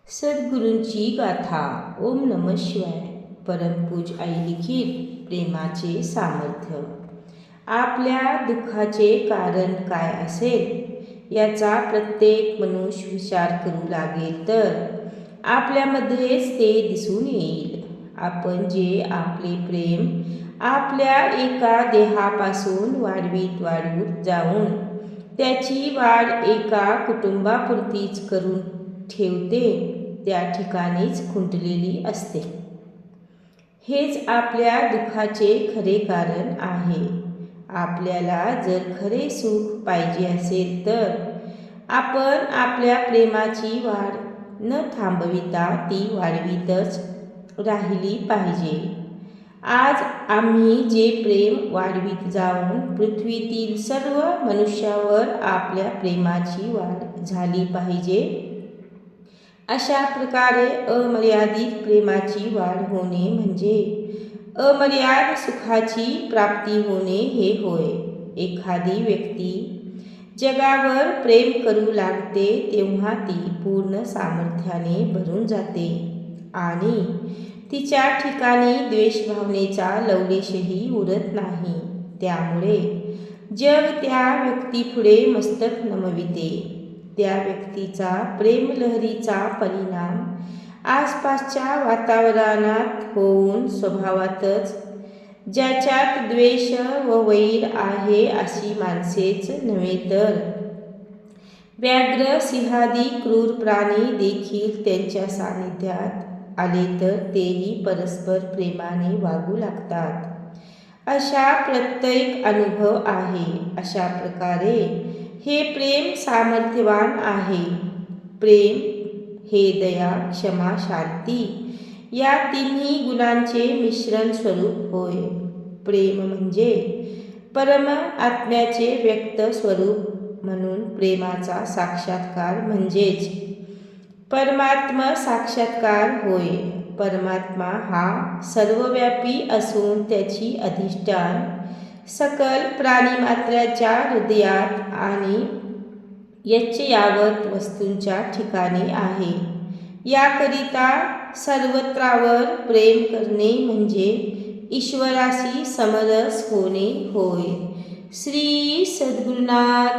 सद्गुरूंची गाथा. ओम नमः शिवाय. परमपूज आई लिखित प्रेमाचे सामर्थ्य. आपल्या दुःखाचे कारण काय असेल याचा प्रत्येक मनुष्य विचार करू लागेल तर आपल्यामध्येच ते दिसून येईल. आपण जे आपले प्रेम आपल्या एका देहापासून वाढवीत जाऊन त्याची वाढ एका कुटुंबापुरतीच करून ठेवते त्या ठिकाणीच खुंटलेली असते. हेच आपल्या दुःखाचे खरे कारण आहे. आपल्याला जर खरे सुख पाहिजे असेल तर आपण आपल्या प्रेमाची वाढ न थांबविता ती वाढवीतच राहिली पाहिजे. आज आम्ही जे प्रेम वाढवीत जाऊन पृथ्वीतील सर्व मनुष्यावर आपल्या प्रेमाची वाढ झाली पाहिजे, अशा प्रकारे अमर्यादित प्रेमाची वाढ होणे म्हणजे अमर्याद सुखाची प्राप्ती होणे हे होय. एखादी व्यक्ती जगावर प्रेम करू लागते तेव्हा ती पूर्ण सामर्थ्याने भरून जाते आणि तिच्या ठिकाणी द्वेषभावनेचा लवलेशही उरत नाही. त्यामुळे जग त्या व्यक्तीपुढे मस्तक नमविते. त्या व्यक्तीचा प्रेमलहरीचा परिणाम आसपासच्या वातावरणात होऊन स्वभावातच ज्याच्यात द्वेष व वैर आहे अशी माणसेच नव्हे तर व्याघ्र सिंहादी क्रूर प्राणी देखील त्यांच्या सानिध्यात आले तर तेही परस्पर प्रेमाने वागू लागतात. अशा प्रत्येक अनुभव आहे. अशा प्रकारे हे प्रेम सामर्थ्यवान आहे. प्रेम हे दया, क्षमा, शांती या तिन्ही गुणांचे मिश्रण स्वरूप होय. प्रेम म्हणजे परम आत्म्याचे व्यक्त स्वरूप म्हणून प्रेमाचा साक्षात्कार म्हणजेच परमात्म साक्षात्कार होय. परमात्मा हा सर्वव्यापी असून त्याची अधिष्ठान सकल प्राणिमात्राच्या हृदयात आणि यच्चयावत वस्तूंच्या ठिकाणी आहे. याकरिता सर्वत्रावर प्रेम करणे म्हणजे ईश्वराशी समरस होणे होय. श्री सद्गुरुनाथ